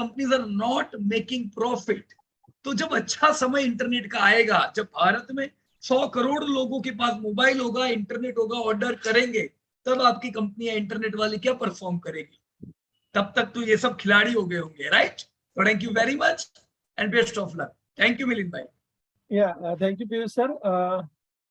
Companies are not making profit. तो जब अच्छा समय इंटरनेट का आएगा, जब भारत में 100 करोड़ लोगों के पास मोबाइल होगा, इंटरनेट होगा, ऑर्डर करेंगे, तब आपकी कंपनी इंटरनेट वाली क्या परफॉर्म करेगी। तब तक तो ये सब खिलाड़ी हो गए होंगे, राइट। तो thank you very much and best of luck. Thank you Milind भाई। थैंक यू पीयूष सर,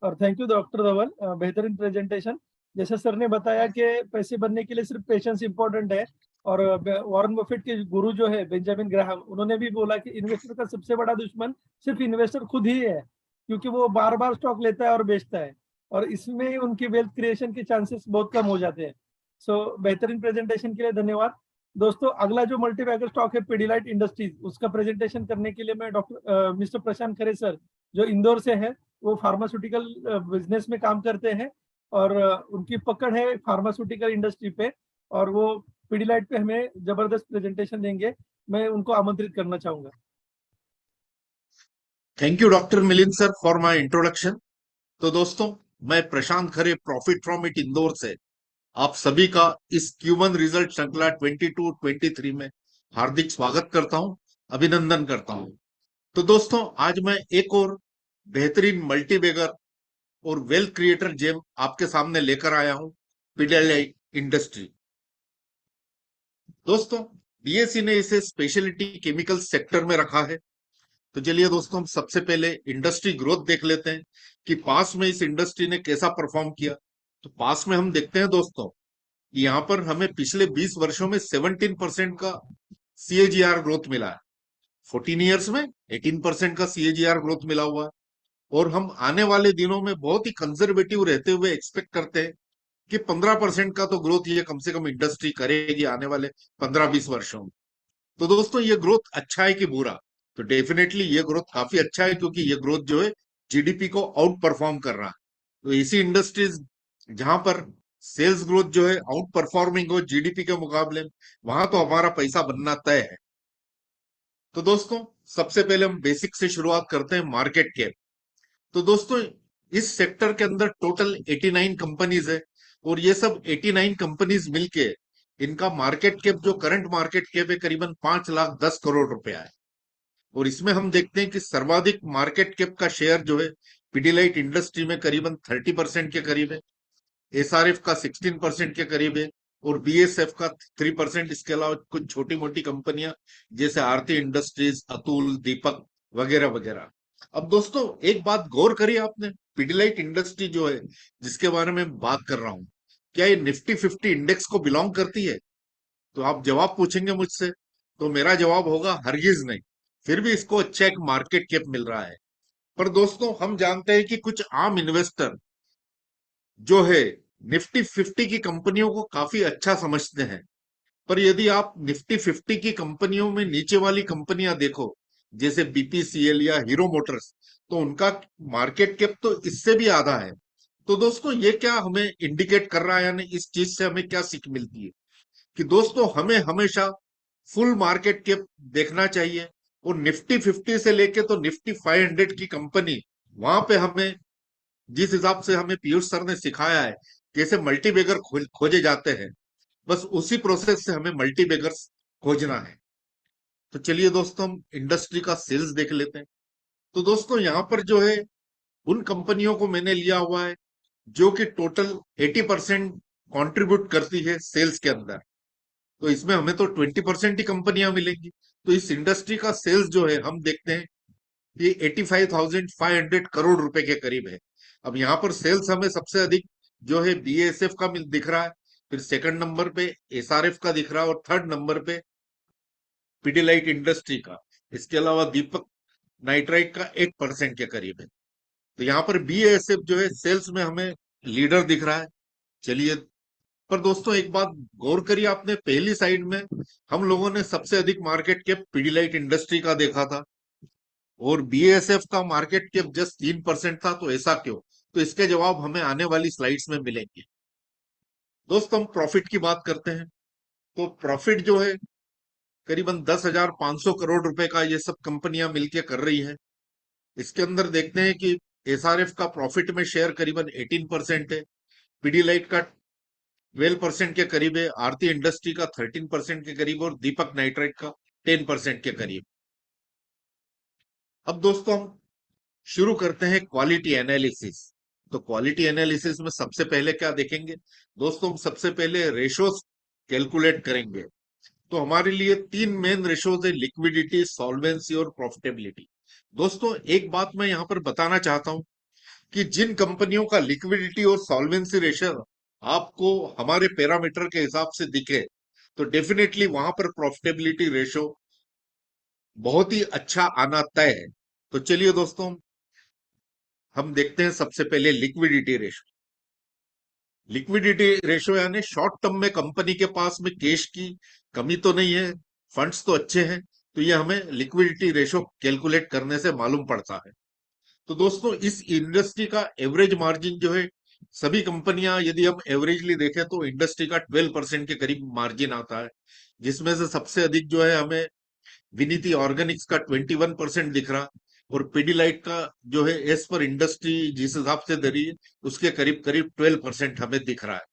और थैंक यू डॉक्टर धवल, बेहतरीन प्रेजेंटेशन। जैसे सर ने बताया कि पैसे बनने के लिए सिर्फ पेशेंस इंपॉर्टेंट है, और वॉरेन बफेट के गुरु जो है बेंजामिन ग्राहम, उन्होंने भी बोला कि इन्वेस्टर का सबसे बड़ा दुश्मन सिर्फ इन्वेस्टर खुद ही है, क्योंकि वो बार बार स्टॉक लेता है और बेचता है, और इसमें उनकी वेल्थ क्रिएशन के चांसेस बहुत कम हो जाते हैं। सो बेहतरीन प्रेजेंटेशन के लिए धन्यवाद। दोस्तों, अगला जो मल्टीबैगर स्टॉक है पिडिलाइट इंडस्ट्रीज, उसका प्रेजेंटेशन करने के लिए मैं डॉक्टर मिस्टर प्रशांत खरे सर, जो इंदौर से है, वो फार्मास्यूटिकल बिजनेस में काम करते हैं, और उनकी पकड़ है फार्मास्यूटिकल इंडस्ट्री पे, और वो पिडिलाइट पे हमें जबरदस्त प्रेजेंटेशन देंगे। मैं उनको आमंत्रित करना चाहूंगा। Thank you doctor Milind sir for my introduction. तो दोस्तों, मैं प्रशांत खरे, प्रॉफिट फ्रॉम इट इंदौर से आप सभी का इस Q1 रिजल्ट श्रृंखला 22-23 में हार्दिक स्वागत करता हूं, अभिनंदन करता हूं। तो दोस्तों, आज मैं एक और बेहतरीन मल्टीबैगर और वेल्थ क्रिएटर जेम आपके सामने लेकर आया हूं, पिडिलाइट इंडस्ट्री। दोस्तों, BSE ने इसे स्पेशलिटी केमिकल सेक्टर में रखा है। तो चलिए दोस्तों, हम सबसे पहले इंडस्ट्री ग्रोथ देख लेते हैं कि पास में इस इंडस्ट्री ने कैसा परफॉर्म किया। तो पास में हम देखते हैं दोस्तों, यहाँ पर हमें पिछले 20 वर्षों में 17% का CAGR ग्रोथ मिला है। 14 ईयर्स में 18% का CAGR ग्रोथ मिला हुआ है, और हम आने वाले दिनों में बहुत ही कंजर्वेटिव रहते हुए एक्सपेक्ट करते हैं कि 15% का तो ग्रोथ ये कम से कम इंडस्ट्री करेगी आने वाले 15-20 वर्षों में। तो दोस्तों, ये ग्रोथ अच्छा है कि बुरा? तो डेफिनेटली ये ग्रोथ काफी अच्छा है, क्योंकि ये ग्रोथ जो है GDP को आउट परफॉर्म कर रहा है। तो ऐसी इंडस्ट्रीज जहां पर सेल्स ग्रोथ जो है आउट परफॉर्मिंग हो GDP के मुकाबले, वहां तो हमारा पैसा बनना तय है। तो दोस्तों, सबसे पहले हम बेसिक से शुरुआत करते हैं, मार्केट कैप। तो दोस्तों, इस सेक्टर के अंदर टोटल 89 कंपनीज है, और ये सब 89 कंपनीज मिलके इनका मार्केट कैप, जो करंट मार्केट कैप है, करीबन 5,10,00,000 रुपया है। और इसमें हम देखते हैं कि सर्वाधिक मार्केट कैप का शेयर जो है पिडिलाइट इंडस्ट्री में करीबन 30% के करीब है, SRF का 16% के करीब है, और BSF का 3%। इसके अलावा कुछ छोटी मोटी कंपनियां जैसे आरती इंडस्ट्रीज, अतुल, दीपक वगैरह वगैरह। अब दोस्तों, एक बात गौर करिए आपने, पिडिलाइट इंडस्ट्री जो है जिसके बारे में बात कर रहा हूं, क्या ये निफ्टी 50 इंडेक्स को बिलोंग करती है? तो आप जवाब पूछेंगे मुझसे, तो मेरा जवाब होगा हरगिज नहीं। फिर भी इसको अच्छा एक मार्केट कैप मिल रहा है। पर दोस्तों, हम जानते हैं कि कुछ आम इन्वेस्टर जो है निफ्टी 50 की कंपनियों को काफी अच्छा समझते हैं। पर यदि आप निफ्टी 50 की कंपनियों में नीचे वाली कंपनियां देखो, जैसे BPCL या हीरो मोटर्स, तो उनका मार्केट कैप तो इससे भी आधा है। तो दोस्तों, ये क्या हमें इंडिकेट कर रहा है, यानी इस चीज से हमें क्या सीख मिलती है? कि दोस्तों, हमें हमेशा फुल मार्केट कैप देखना चाहिए, और निफ्टी 50 से लेके तो निफ्टी 500 की कंपनी, वहां पे हमें जिस हिसाब से हमें पीयूष सर ने सिखाया है कैसे मल्टीबैगर खोजे जाते हैं, बस उसी प्रोसेस से हमें मल्टीबैगर्स खोजना है। तो चलिए दोस्तों, हम इंडस्ट्री का सेल्स देख लेते हैं। तो दोस्तों, यहाँ पर जो है उन कंपनियों को मैंने लिया हुआ है जो कि टोटल 80% कंट्रीब्यूट करती है सेल्स के अंदर। तो इसमें हमें तो 20% ही कंपनियां मिलेंगी। तो इस इंडस्ट्री का सेल्स जो है हम देखते हैं कि 85,500 करोड़ रुपए के करीब है। अब यहाँ पर सेल्स हमें सबसे अधिक जो है BASF का दिख रहा है, फिर सेकंड नंबर पे SRF का दिख रहा है, और थर्ड नंबर पे पिडिलाइट इंडस्ट्री का। इसके अलावा दीपक नाइट्राइट का 8% के करीब है। तो यहाँ पर BASF जो है सेल्स में हमें लीडर दिख रहा है। चलिए, पर दोस्तों एक बात गौर करिए, आपने पहली साइड में हम लोगों ने सबसे अधिक मार्केट कैप पिडिलाइट इंडस्ट्री का देखा था, और BASF का मार्केट कैप जस्ट 3% था। तो ऐसा क्यों? तो इसके जवाब हमें आने वाली स्लाइड्स में मिलेंगे। दोस्तों, हम प्रॉफिट की बात करते हैं। तो प्रॉफिट जो है करीबन 10,500 करोड़ रुपए का ये सब कंपनियां मिलकर कर रही है। इसके अंदर देखते हैं कि SRF का प्रॉफिट में शेयर करीबन 18% है, पिडिलाइट का 12% के करीब है, आरती इंडस्ट्री का 13% के करीब, और दीपक नाइट्राइट का 10% के करीब। अब दोस्तों हम शुरू करते हैं क्वालिटी एनालिसिस। तो क्वालिटी एनालिसिस में सबसे पहले क्या देखेंगे दोस्तों, हम सबसे पहले रेशोज कैलकुलेट करेंगे। तो हमारे लिए 3 मेन रेशोज है, लिक्विडिटी, सॉल्वेंसी और प्रॉफिटेबिलिटी। दोस्तों एक बात मैं यहां पर बताना चाहता हूं कि जिन कंपनियों का लिक्विडिटी और सॉल्वेंसी रेशो आपको हमारे पैरामीटर के हिसाब से दिखे, तो डेफिनेटली वहां पर प्रॉफिटेबिलिटी रेशो बहुत ही अच्छा आना तय है। तो चलिए दोस्तों हम देखते हैं सबसे पहले लिक्विडिटी रेशो। लिक्विडिटी रेशो यानी शॉर्ट टर्म में कंपनी के पास में कैश की कमी तो नहीं है, फंड्स तो अच्छे हैं, तो ये हमें लिक्विडिटी रेशो कैलकुलेट करने से मालूम पड़ता है। तो दोस्तों इस इंडस्ट्री का एवरेज मार्जिन जो है, सभी कंपनियां यदि हम एवरेजली देखें तो इंडस्ट्री का 12% के करीब मार्जिन आता है, जिसमें से सबसे अधिक जो है हमें विनीति ऑर्गेनिक्स का 21% दिख रहा, और पीडीलाइट का जो है एज पर इंडस्ट्री जिस हिसाब से दे रही है उसके करीब करीब 12% हमें दिख रहा है।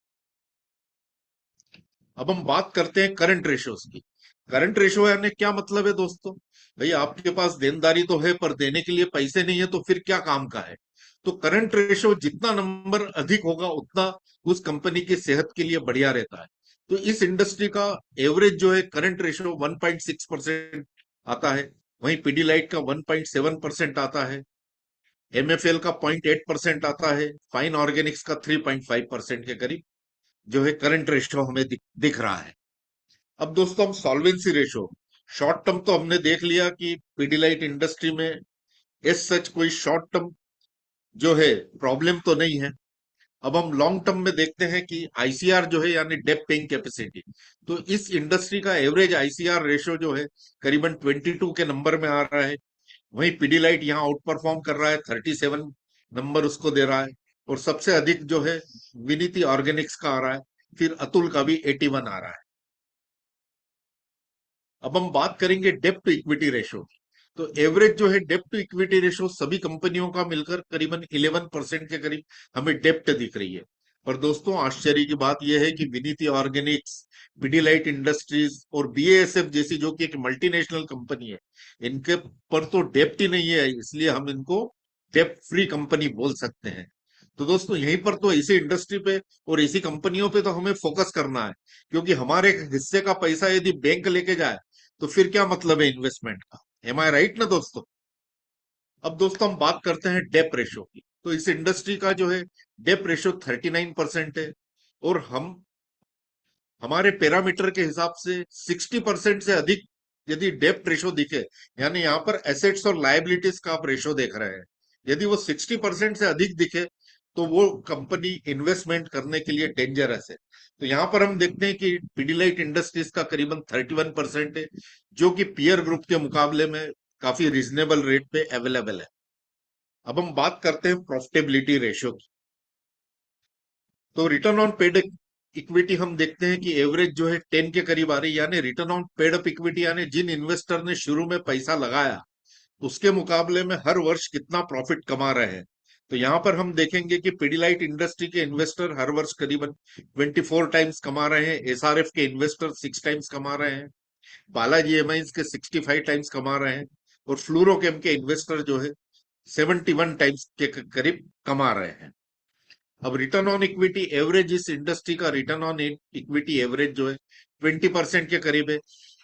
अब हम बात करते हैं करंट रेशियोज की। करंट रेशियो यानी क्या मतलब है दोस्तों, भाई आपके पास देनदारी तो है पर देने के लिए पैसे नहीं है, तो फिर क्या काम का है। तो करंट रेशियो जितना नंबर अधिक होगा उतना उस कंपनी की सेहत के लिए बढ़िया रहता है। तो इस इंडस्ट्री का एवरेज जो है करंट रेशियो 1.6% आता है, वहीं पीडीलाइट का 1.7% आता है, एमएफएल का 0.8% आता है, फाइन ऑर्गेनिक्स का 3.5% के करीब जो है करंट रेशियो हमें दिख रहा है। अब दोस्तों हम सॉल्वेंसी रेशो, शॉर्ट टर्म तो हमने देख लिया कि पीडीलाइट इंडस्ट्री में एज सच कोई शॉर्ट टर्म जो है प्रॉब्लम तो नहीं है। अब हम लॉन्ग टर्म में देखते हैं कि आईसीआर जो है यानी डेट पेइंग कैपेसिटी, तो इस इंडस्ट्री का एवरेज आईसीआर रेशो जो है करीबन 22 के नंबर में आ रहा है, वहीं पीडीलाइट यहाँ आउट परफॉर्म कर रहा है, 37 नंबर उसको दे रहा है, और सबसे अधिक जो है विनीति ऑर्गेनिक्स का आ रहा है, फिर अतुल का भी 81 आ रहा है। अब हम बात करेंगे डेप्ट टू इक्विटी रेशो की। तो एवरेज जो है डेप्ट टू इक्विटी रेशो सभी कंपनियों का मिलकर करीबन 11% के करीब हमें डेप्ट दिख रही है। पर दोस्तों आश्चर्य की बात यह है कि विनीति ऑर्गेनिक्स, पिडिलाइट इंडस्ट्रीज और बीएएसएफ जैसी जो कि एक मल्टीनेशनल कंपनी है, इनके पर तो डेप्ट ही नहीं है, इसलिए हम इनको डेप्ट फ्री कंपनी बोल सकते हैं। तो दोस्तों यहीं पर तो इसी इंडस्ट्री पे और इसी कंपनियों पे तो हमें फोकस करना है, क्योंकि हमारे हिस्से का पैसा यदि बैंक लेके जाए तो फिर क्या मतलब है इन्वेस्टमेंट का। एम आई राइट ना दोस्तों। अब दोस्तों हम बात करते हैं डेप रेशो की। तो इस इंडस्ट्री का जो है डेप रेशो 39% है, और हम हमारे पैरामीटर के हिसाब से 60% से अधिक यदि डेप्ट रेशो दिखे, यानी यहाँ पर एसेट्स और लायबिलिटीज का आप रेशो देख रहे हैं, यदि वो 60% से अधिक दिखे तो वो कंपनी इन्वेस्टमेंट करने के लिए डेंजरस है। तो यहाँ पर हम देखते हैं कि पीडीलाइट इंडस्ट्रीज का करीबन 31% है, जो कि पीयर ग्रुप के मुकाबले में काफी रिजनेबल रेट पे अवेलेबल है। अब हम बात करते हैं प्रॉफिटेबिलिटी रेशियो की। तो रिटर्न ऑन पेड इक्विटी हम देखते हैं कि एवरेज जो है 10 के करीब आ रही है, यानी return on paid up equity यानी जिन इन्वेस्टर ने शुरू में पैसा लगाया उसके मुकाबले में हर वर्ष कितना प्रॉफिट कमा रहे हैं। तो यहां पर हम देखेंगे कि पीडीलाइट इंडस्ट्री के इन्वेस्टर हर वर्ष करीबन 24 टाइम्स कमा रहे हैं, एसआरएफ के इन्वेस्टर 6 टाइम्स कमा रहे हैं, बालाजी एमाइंस के 65 टाइम्स कमा रहे हैं, और फ्लूरोकेम के इन्वेस्टर जो है 71 टाइम्स के करीब कमा रहे हैं। अब रिटर्न ऑन इक्विटी एवरेज, इस इंडस्ट्री का रिटर्न ऑन इक्विटी एवरेज जो है 20% के करीब है,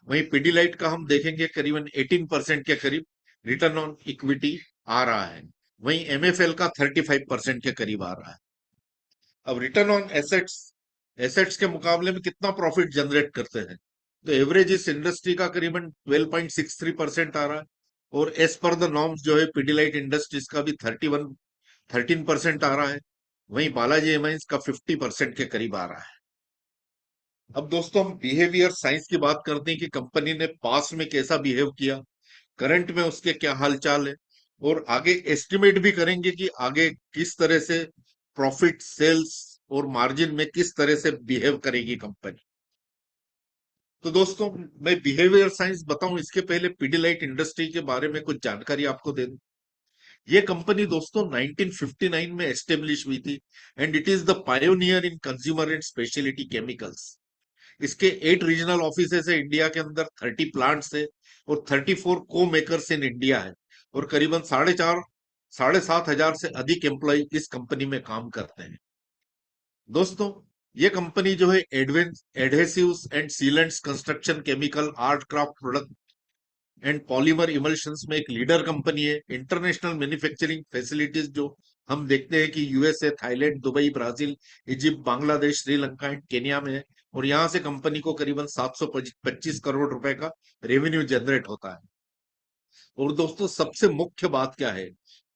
वहीं पीडीलाइट का हम देखेंगे करीबन 18% के करीब रिटर्न ऑन इक्विटी आ रहा है, वहीं एमएफएल का 35% के करीब आ रहा है। अब रिटर्न ऑन एसेट्स, एसेट्स के मुकाबले में कितना प्रॉफिट जनरेट करते हैं, तो एवरेज इस इंडस्ट्री का करीबन 12.63% आ रहा है, और एज पर द नॉर्म्स जो है पीडीलाइट इंडस्ट्रीज का भी 13% आ रहा है, वहीं बालाजी एमाइंस का 50% के करीब आ रहा है। अब दोस्तों हम बिहेवियर साइंस की बात करते हैं कि कंपनी ने पास में कैसा बिहेव किया, करंट में उसके क्या हालचाल है, और आगे एस्टिमेट भी करेंगे कि आगे किस तरह से प्रॉफिट, सेल्स और मार्जिन में किस तरह से बिहेव करेगी कंपनी। तो दोस्तों मैं बिहेवियर साइंस बताऊं इसके पहले पीडीलाइट इंडस्ट्री के बारे में कुछ जानकारी आपको दे दूं। ये कंपनी दोस्तों 1959 में एस्टेब्लिश हुई थी, and it is the pioneer in consumer and speciality chemicals. इसके 8 रीजनल ऑफिसेस है इंडिया के अंदर, 30 प्लांट्स है और 34 को मेकर्स इन इंडिया है और करीबन 7,500 से अधिक एम्प्लॉय इस कंपनी में काम करते हैं। दोस्तों, ये कंपनी जो है adhesives and sealants, construction chemical, art craft product and polymer emulsions में एक लीडर कंपनी है। इंटरनेशनल मैन्युफैक्चरिंग फैसिलिटीज जो हम देखते हैं कि USA, Thailand, Dubai, Brazil, Egypt, Bangladesh, Sri Lanka and Kenya में है और यहां से कंपनी को करीबन 725 करोड़ रुपए का रेवेन्यू जनरेट होता है। और दोस्तों, सबसे मुख्य बात क्या है,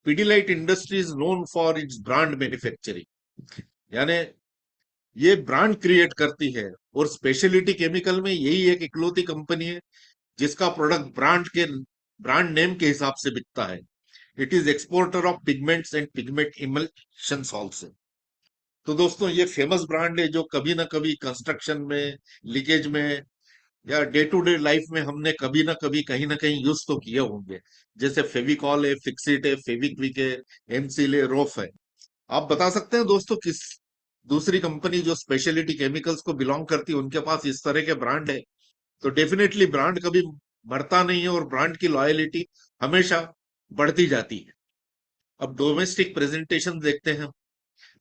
Pidilite industry is known for its brand manufacturing, यानी ये ब्रांड क्रिएट करती है और स्पेशलिटी केमिकल में यही एक इकलौती कंपनी है जिसका प्रोडक्ट ब्रांड नेम के हिसाब से बिकता है। It is exporter of pigments and pigment emulsions also. तो दोस्तों, ये फेमस ब्रांड है जो कभी ना कभी कंस्ट्रक्शन में, लीकेज में या डे टू डे लाइफ में हमने कभी ना कहीं यूज तो किए होंगे, जैसे फेविकॉल है, फिक्सिट है, फेविक्विक है, एमसील है, रोफ है। आप बता सकते हैं दोस्तों किस दूसरी कंपनी जो स्पेशलिटी केमिकल्स को बिलोंग करती है उनके पास इस तरह के ब्रांड है? तो डेफिनेटली ब्रांड कभी मरता नहीं है और ब्रांड की लॉयलिटी हमेशा बढ़ती जाती है। अब डोमेस्टिक प्रेजेंटेशन देखते हैं,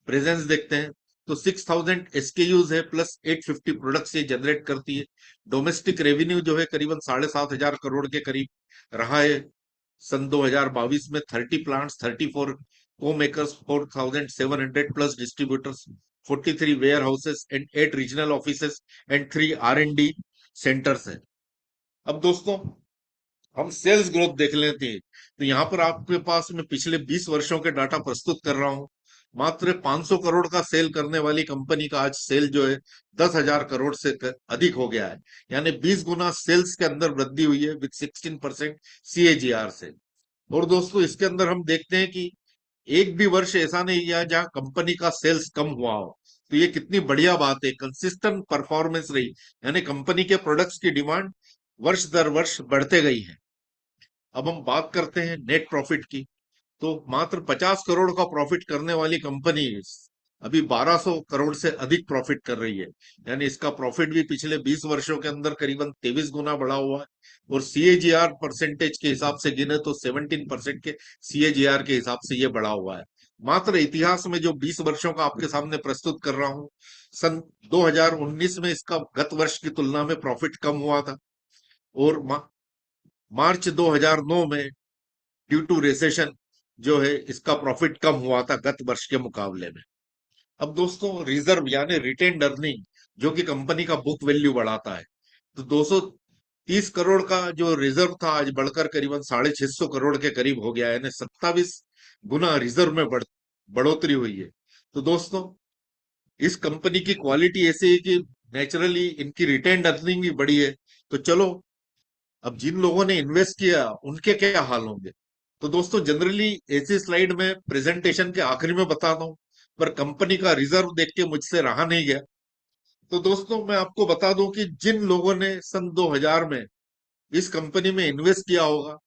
प्रेजेंस देखते हैं, तो 6000 एसकेयूज है प्लस 850 प्रोडक्ट्स ये जनरेट करती है। डोमेस्टिक रेवेन्यू जो है करीबन 7,500 करोड़ के करीब रहा है सन 2022 में। 30 प्लांट्स, 34 को makers, 4,700 plus distributors, 43 warehouses and 8 regional offices and 3 R&D centres है। अब दोस्तों, हम सेल्स ग्रोथ देख लेते हैं, तो यहाँ पर आपके पास मैं पिछले 20 वर्षों के डाटा प्रस्तुत कर रहा हूं। मात्र 500 करोड़ का सेल करने वाली कंपनी का आज सेल जो है 10,000 करोड़ से अधिक हो गया है, यानी 20 गुना सेल्स के अंदर वृद्धि हुई है विद 16% CAGR से। और दोस्तों, इसके अंदर हम देखते हैं कि एक भी वर्ष ऐसा नहीं गया जहां कंपनी का सेल्स कम हुआ हो। तो ये कितनी बढ़िया बात है, कंसिस्टेंट परफॉर्मेंस रही, यानी कंपनी के प्रोडक्ट्स की डिमांड वर्ष दर वर्ष बढ़ते गई है। अब हम बात करते हैं नेट प्रॉफिट की, तो मात्र 50 करोड़ का प्रॉफिट करने वाली कंपनी अभी 1200 करोड़ से अधिक प्रॉफिट कर रही है, यानी इसका प्रॉफिट भी पिछले 20 वर्षों के अंदर करीबन 23 गुना बढ़ा हुआ है। और CAGR परसेंटेज के हिसाब से गिने तो 17% के CAGR के हिसाब से ये बढ़ा हुआ है। मात्र इतिहास में जो 20 वर्षों का आपके सामने प्रस्तुत कर रहा हूं, सन 2019 में इसका गत वर्ष की तुलना में प्रॉफिट कम हुआ था और मार्च 2009 में ड्यू टू रिसेशन जो है इसका प्रॉफिट कम हुआ था गत वर्ष के मुकाबले में। अब दोस्तों, रिजर्व यानी रिटेन्ड अर्निंग जो कि कंपनी का बुक वैल्यू बढ़ाता है, तो 230 करोड़ का जो रिजर्व था आज बढ़कर करीबन 650 करोड़ के करीब हो गया है, यानी 27 गुना रिजर्व में बढ़ोतरी हुई है। तो दोस्तों, इस कंपनी की क्वालिटी ऐसी है कि नेचुरली इनकी रिटेन्ड अर्निंग भी बढ़ी है। तो चलो, अब जिन लोगों ने इन्वेस्ट किया उनके क्या हाल होंगे। तो दोस्तों, जनरली ऐसी स्लाइड में प्रेजेंटेशन के आखिरी में बताता हूं, पर कंपनी का रिजर्व देख के मुझसे रहा नहीं गया। तो दोस्तों, मैं आपको बता दूं कि जिन लोगों ने सन 2000 में इस कंपनी में इन्वेस्ट किया होगा,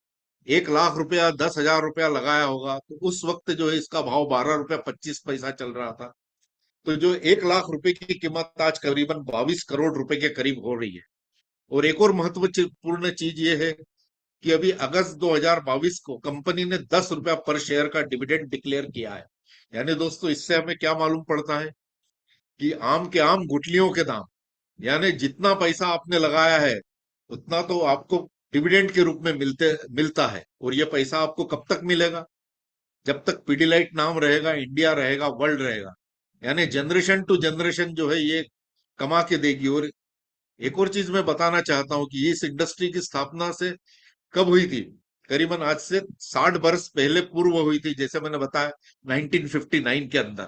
1 लाख रुपया, 10,000 रुपया लगाया होगा, तो उस वक्त जो है इसका भाव 12 रुपया 25 पैसा चल रहा था। तो जो 1 लाख रुपए की कीमत आज करीबन 22 करोड़ रुपए के करीब हो रही है। और एक और महत्वपूर्ण चीज ये है कि अभी अगस्त 2022 को कंपनी ने 10 रुपया पर शेयर का डिविडेंड डिक्लेयर किया है। यानी दोस्तों, इससे हमें क्या मालूम पड़ता है कि आम के आम गुठलियों के दाम, यानी जितना पैसा आपने लगाया है उतना तो आपको डिविडेंड के रूप में मिलता है। और ये पैसा आपको कब तक मिलेगा? जब तक पीडीलाइट नाम रहेगा, इंडिया रहेगा, वर्ल्ड रहेगा, यानी जनरेशन टू जनरेशन जो है ये कमा के देगी। और एक और चीज मैं बताना चाहता हूं कि इस इंडस्ट्री की स्थापना से कब हुई थी? करीबन आज से 60 वर्ष पहले पूर्व हुई थी, जैसे मैंने बताया 1959 के अंदर।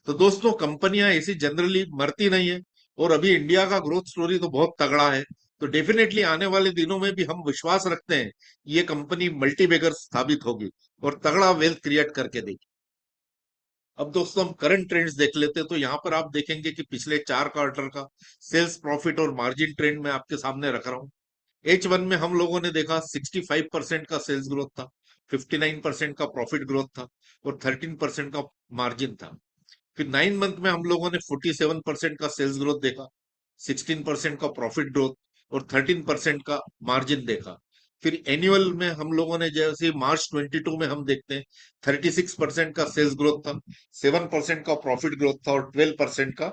तो दोस्तों, कंपनियां ऐसी जनरली मरती नहीं है और अभी इंडिया का ग्रोथ स्टोरी तो बहुत तगड़ा है। तो डेफिनेटली आने वाले दिनों में भी हम विश्वास रखते हैं कि ये कंपनी मल्टीबैगर साबित होगी और तगड़ा वेल्थ क्रिएट करके देगी। अब दोस्तों, हम करंट ट्रेंड्स देख लेते हैं, तो यहाँ पर आप देखेंगे कि पिछले 4 क्वार्टर का सेल्स, प्रॉफिट और मार्जिन ट्रेंड मैं आपके सामने रख रहा हूँ। H1 में हम लोगों ने देखा 65% का सेल्स ग्रोथ था, 59% का प्रॉफिट ग्रोथ था और 13% का मार्जिन था। फिर 9 मंथ में हम लोगों ने 47% का सेल्स ग्रोथ देखा, 16% का प्रॉफिट ग्रोथ और 13% का मार्जिन देखा। फिर एनुअल में हम लोगों ने जैसे मार्च 22 में हम देखते हैं 36% का सेल्स ग्रोथ था, 7% का प्रॉफिट ग्रोथ था और 12% का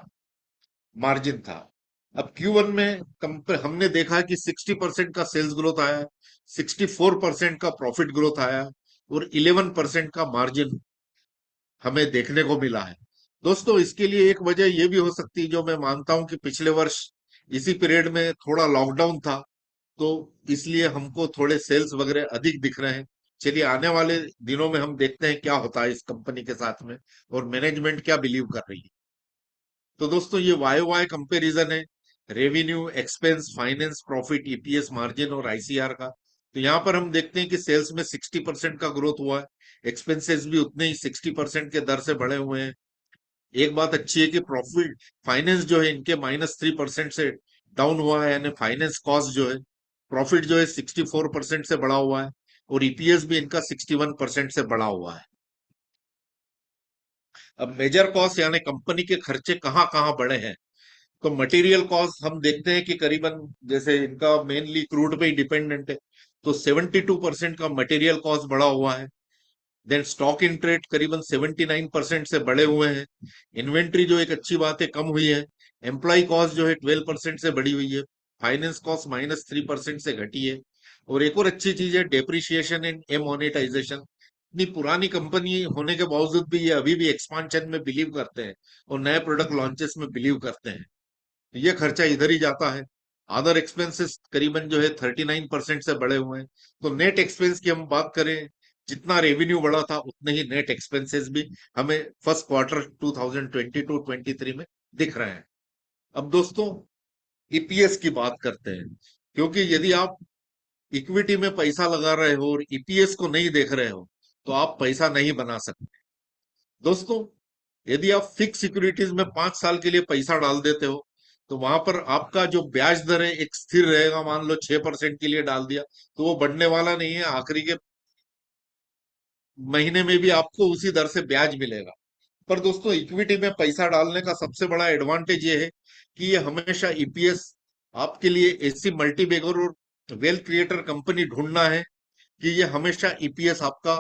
मार्जिन था। अब Q1 में हमने देखा कि 60% का सेल्स ग्रोथ आया, 64% का प्रॉफिट ग्रोथ आया और 11% का मार्जिन हमें देखने को मिला है। दोस्तों, इसके लिए एक वजह यह भी हो सकती है, जो मैं मानता हूं कि पिछले वर्ष इसी पीरियड में थोड़ा लॉकडाउन था, तो इसलिए हमको थोड़े सेल्स वगैरह अधिक दिख रहे हैं। चलिए आने वाले दिनों में हम देखते हैं क्या होता है इस कंपनी के साथ में और मैनेजमेंट क्या बिलीव कर रही है। तो दोस्तों, ये वाई कंपैरिजन है revenue, expense, finance, profit, EPS, margin और आईसीआर का। तो यहाँ पर हम देखते हैं कि सेल्स में 60% का ग्रोथ हुआ है, एक्सपेंसेस भी उतने ही 60% के दर से बढ़े हुए हैं। एक बात अच्छी है कि प्रॉफिट फाइनेंस जो है इनके -3% से डाउन हुआ है, यानी फाइनेंस कॉस्ट जो है, प्रॉफिट जो है 64% से बढ़ा हुआ है और ईपीएस भी इनका 61% से बढ़ा हुआ है। अब मेजर कॉस्ट यानी कंपनी के खर्चे कहाँ कहाँ बढ़े हैं, तो मटेरियल कॉस्ट हम देखते हैं कि करीबन, जैसे इनका मेनली क्रूड पे ही डिपेंडेंट है, तो 72% का मटेरियल कॉस्ट बढ़ा हुआ है। देन स्टॉक इन ट्रेड करीबन 79% से बढ़े हुए हैं। इन्वेंट्री जो एक अच्छी बात है कम हुई है। एम्प्लॉय कॉस्ट जो है 12% से बढ़ी हुई है। फाइनेंस कॉस्ट -3% से घटी है। और एक और अच्छी चीज है डेप्रिसिएशन एंड एमोनेटाइजेशन। इतनी पुरानी कंपनी होने के बावजूद भी ये अभी भी एक्सपांशन में बिलीव करते हैं और नए प्रोडक्ट लॉन्चेस में बिलीव करते हैं, तो ये खर्चा इधर ही जाता है। अदर एक्सपेंसेस करीबन जो है 39% से बढ़े हुए हैं। तो नेट एक्सपेंस की हम बात करें, जितना रेवेन्यू बढ़ा था उतने ही नेट एक्सपेंसेस भी हमें फर्स्ट क्वार्टर 2022-23 में दिख रहे हैं। अब दोस्तों, ईपीएस की बात करते हैं, क्योंकि यदि आप इक्विटी में पैसा लगा रहे हो और ईपीएस को नहीं देख रहे हो तो आप पैसा नहीं बना सकते। दोस्तों, यदि आप फिक्स सिक्योरिटीज में 5 साल के लिए पैसा डाल देते हो तो वहां पर आपका जो ब्याज दर है एक स्थिर रहेगा। मान लो 6% के लिए डाल दिया तो वो बढ़ने वाला नहीं है, आखिरी के महीने में भी आपको उसी दर से ब्याज मिलेगा। पर दोस्तों, इक्विटी में पैसा डालने का सबसे बड़ा एडवांटेज ये है कि ये हमेशा ईपीएस, आपके लिए ऐसी मल्टी बैगर और वेल्थ क्रिएटर कंपनी ढूंढना है कि ये हमेशा ईपीएस आपका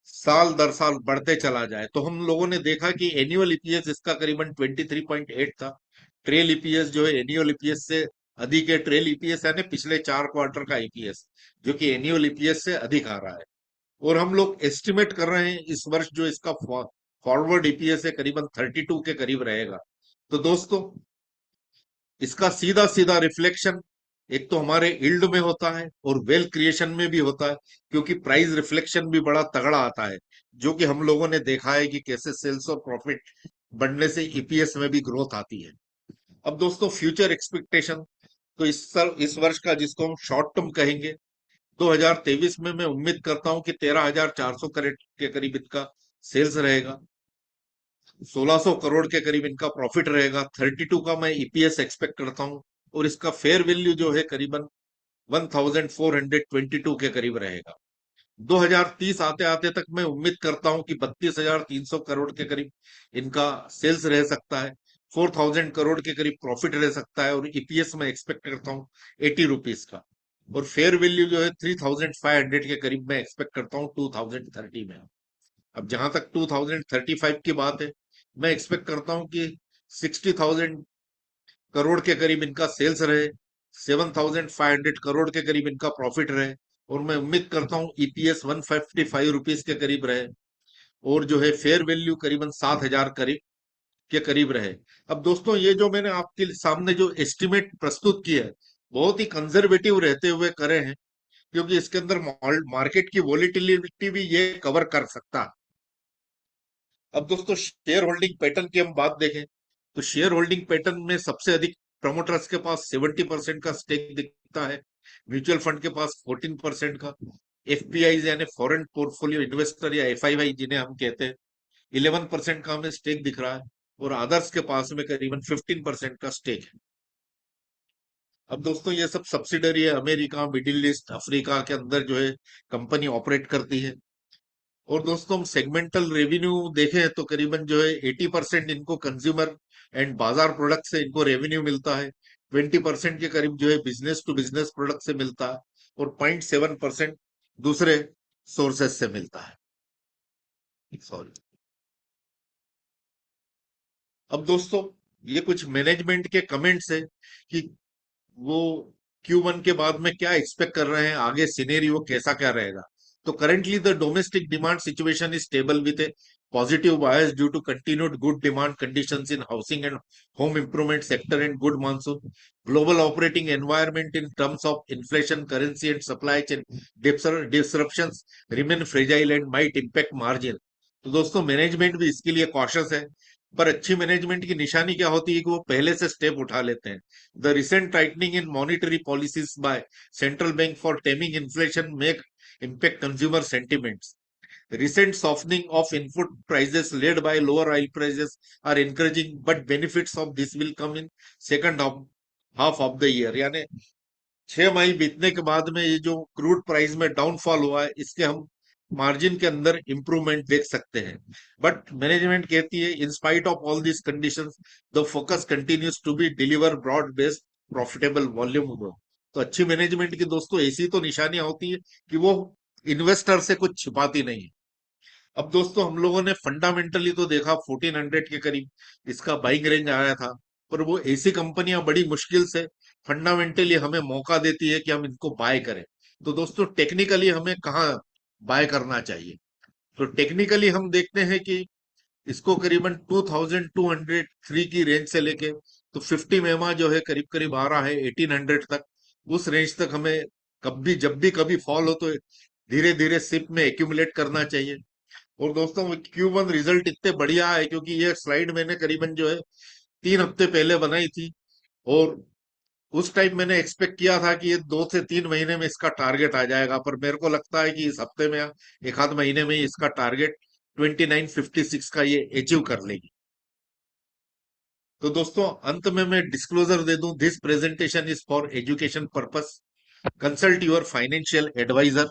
साल दर साल बढ़ते चला जाए। तो हम लोगों ने देखा कि एनुअल ईपीएस इसका करीबन 23.8 था। ट्रेल ईपीएस जो है एनुअल ईपीएस से अधिक है। ट्रेल ईपीएस यानी पिछले 4 क्वार्टर का ईपीएस, जो कि एनुअल ईपीएस से अधिक आ रहा है। और हम लोग एस्टिमेट कर रहे हैं इस वर्ष जो इसका फॉरवर्ड ईपीएस है करीबन 32 के करीब रहेगा। तो दोस्तों, इसका सीधा सीधा रिफ्लेक्शन एक तो हमारे यील्ड में होता है और वेल्थ क्रिएशन में भी होता है, क्योंकि प्राइस रिफ्लेक्शन भी बड़ा तगड़ा आता है, जो कि हम लोगों ने देखा है कि कैसे सेल्स और प्रॉफिट बढ़ने से ईपीएस में भी ग्रोथ आती है। अब दोस्तों, फ्यूचर एक्सपेक्टेशन, तो इस वर्ष का जिसको हम शॉर्ट टर्म कहेंगे, 2023 में मैं उम्मीद करता हूं कि 13,400 करोड़ के करीब इनका सेल्स रहेगा, 1,600 करोड़ के करीब इनका प्रॉफिट रहेगा, 32 का मैं ईपीएस एक्सपेक्ट करता हूं और इसका फेयर वैल्यू जो है करीबन 1,422 के करीब रहेगा। 2030 आते आते तक मैं उम्मीद करता हूं कि 32,300 करोड़ के करीब इनका सेल्स रह सकता है, 4,000 करोड़ के करीब प्रॉफिट रह सकता है और ईपीएस में एक्सपेक्ट करता हूं 80 रुपीज का, और फेयर वैल्यू जो है 3,500 के करीब मैं एक्सपेक्ट करता हूं 2030 में। अब जहां तक 2035 की बात है, मैं एक्सपेक्ट करता हूं कि 60,000 करोड़ के करीब इनका सेल्स रहे, 7,500 करोड़ के करीब इनका प्रॉफिट रहे और मैं उम्मीद करता हूं ईपीएस 155 रुपीज के करीब रहे और जो है फेयर वैल्यू करीबन 7,000 करीब के करीब रहे। अब दोस्तों, ये जो मैंने आपके सामने जो एस्टिमेट प्रस्तुत किया है, बहुत ही कंजर्वेटिव रहते हुए करे हैं, क्योंकि इसके अंदर मार्केट की वॉलीटिलिटी भी ये कवर कर सकता है। अब दोस्तों, शेयर होल्डिंग पैटर्न की हम बात देखें तो शेयर होल्डिंग पैटर्न में सबसे अधिक प्रमोटर्स के पास 70% का स्टेक दिखता है, म्यूचुअल फंड के पास 14% का, एफपीआई यानी फॉरेन पोर्टफोलियो इन्वेस्टर या एफआईआई जिन्हें हम कहते हैं, 11% का हमें स्टेक दिख रहा है और अदर्स के पास में करीबन 15% का स्टेक है। अब दोस्तों, ये सब सब्सिडरी है, अमेरिका, मिडिल ईस्ट, अफ्रीका के अंदर जो है कंपनी ऑपरेट करती है। और दोस्तों, हम सेगमेंटल रेवेन्यू देखें तो करीबन जो है 80% इनको कंज्यूमर एंड बाजार प्रोडक्ट से इनको रेवेन्यू मिलता है, 20% के करीब जो है बिजनेस टू बिजनेस प्रोडक्ट से मिलता है और 0.7% दूसरे सोर्सेस से मिलता है। सॉरी। अब दोस्तों ये कुछ मैनेजमेंट के कमेंट्स है कि वो Q1 के बाद में क्या एक्सपेक्ट कर रहे हैं, आगे सिनेरियो कैसा क्या रहेगा। तो currently the domestic demand situation is stable with A positive bias due to continued good demand conditions in housing and home improvement sector and good monsoon. Global operating environment in terms of inflation, currency and supply chain disruptions remain fragile and might impact margin. तो दोस्तों management भी इसके लिए cautious है, पर अच्छी management की निशानी क्या होती है कि वो पहले से स्टेप उठा लेते हैं। The recent tightening in monetary policies by central bank for taming inflation make impact consumer sentiments. Recent softening of input prices led by lower oil prices are encouraging, but benefits of this will come in second half of the year. यानी 6 महीने बीतने के बाद में ये जो crude price में downfall हुआ है, इसके हम मार्जिन के अंदर इंप्रूवमेंट देख सकते हैं। बट मैनेजमेंट कहती है in spite of all this conditions the focus continues to be deliver broad based profitable volume growth. तो अच्छी मैनेजमेंट की दोस्तों ऐसी तो निशानियां होती है कि वो इन्वेस्टर से कुछ छिपाती नहीं है। अब दोस्तों हम लोगों ने फंडामेंटली तो देखा 1400 के करीब इसका बाइंग रेंज आया था, पर वो ऐसी कंपनियां बड़ी मुश्किल से फंडामेंटली हमें मौका देती है कि हम इनको बाय करें। तो दोस्तों टेक्निकली हमें कहाँ बाय करना चाहिए, तो टेक्निकली हम देखते हैं कि इसको करीबन 2203 की रेंज से लेके तो 50 मेमा जो है करीब करीब आ रहा है 1800 तक। उस रेंज तक हमें कभी जब भी कभी फॉल हो तो धीरे धीरे सिप में एक्यूमुलेट करना चाहिए। और दोस्तों Q1 रिजल्ट इतने बढ़िया है क्योंकि ये स्लाइड मैंने करीबन जो है 3 हफ्ते पहले बनाई थी और उस टाइम मैंने एक्सपेक्ट किया था कि ये 2 से 3 महीने में इसका टारगेट आ जाएगा, पर मेरे को लगता है कि इस हफ्ते में एक आध महीने में इसका टारगेट 2956 का ये अचीव कर लेगी। तो दोस्तों अंत में मैं डिस्क्लोजर दे दूं, this presentation is for education purpose, consult your financial advisor.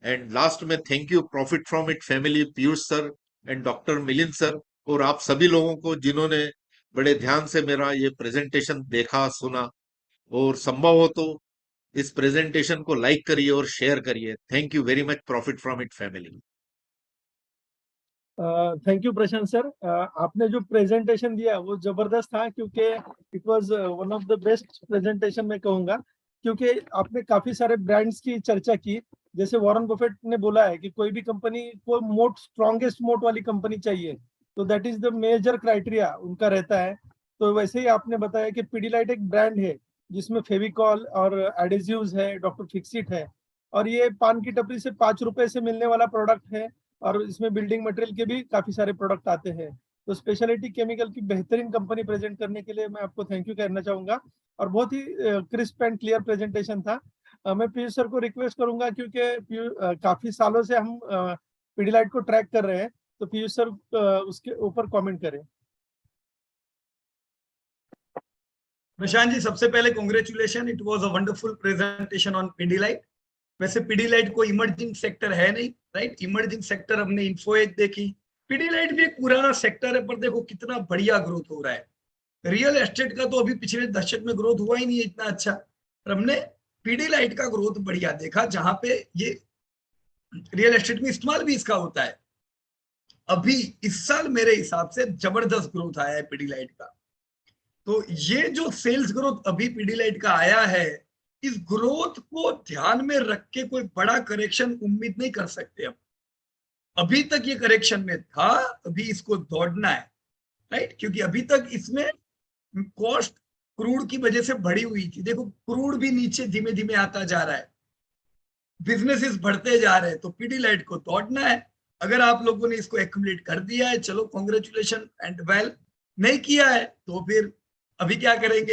And last में thank you profit from it family, Piyush sir and doctor Milind sir, और आप सभी लोगों को जिन्होंने बड़े ध्यान से मेरा ये प्रेजेंटेशन देखा सुना, और संभव हो तो इस प्रेजेंटेशन को लाइक करिए और शेयर करिए। Thank you very much profit from it family. Thank you Prashant sir. आपने जो प्रेजेंटेशन दिया वो जबरदस्त था, क्योंकि it was one of the best presentation मैं कहूँगा, क्योंकि आपने काफी सारे ब्रांड्स की चर्चा की। जैसे वॉरेन बफेट ने बोला है कि कोई भी कंपनी को मोट स्ट्रॉन्गेस्ट मोट वाली कंपनी चाहिए, तो that is the major criteria उनका रहता है। तो वैसे ही आपने बताया कि पीडीलाइट एक ब्रांड है जिसमें फेविकॉल और एडेसिव्स है, डॉक्टर फिक्सिट है, और ये पान की टपरी से 5 रुपए से मिलने वाला प्रोडक्ट है, और इसमें बिल्डिंग मटेरियल के भी काफी सारे प्रोडक्ट आते हैं। तो स्पेशलिटी केमिकल की बेहतरीन कंपनी प्रेजेंट करने के लिए मैं आपको थैंक यू कहना चाहूंगा, और बहुत ही क्रिस्प एंड क्लियर प्रेजेंटेशन था। मैं पीयूष सर को रिक्वेस्ट करूंगा, क्योंकि काफी सालों से हम पीडीलाइट को ट्रैक कर रहे हैं, तो पीयूष सर उसके ऊपर कमेंट करें। प्रशांत जी, सबसे पहले congratulation, it was a wonderful presentation on Pidilite. वैसे पीडीलाइट कोई इमर्जिंग सेक्टर है नहीं, राइट? इमर्जिंग सेक्टर हमने इन्फोएज देखी, पीडीलाइट भी एक पुराना सेक्टर है, पर देखो कितना बढ़िया ग्रोथ हो रहा है। रियल एस्टेट का तो अभी पिछले दशक में ग्रोथ हुआ ही नहीं है इतना अच्छा, पर हमने पीडीलाइट का ग्रोथ बढ़िया देखा, जहां पे ये रियल एस्टेट में इस्तेमाल भी इसका होता है। अभी इस साल मेरे हिसाब से जबरदस्त ग्रोथ आया है पीडीलाइट का। तो ये जो सेल्स ग्रोथ अभी पीडीलाइट का आया है, इस ग्रोथ को ध्यान में रख के कोई बड़ा करेक्शन उम्मीद नहीं कर सकते हम। अभी तक ये करेक्शन में था, अभी इसको दौड़ना है, राइट? क्योंकि अभी तक इसमें कॉस्ट क्रूड की वजह से बढ़ी हुई थी। देखो क्रूड भी नीचे धीमे धीमे आता जा रहा है, बिजनेसेस बढ़ते जा रहे हैं, तो पीडीलाइट को दौड़ना है। अगर आप लोगों ने इसको एक्यूमुलेट कर दिया है, चलो कॉन्ग्रेचुलेशन एंड वेल। नहीं किया है तो फिर अभी क्या करेंगे?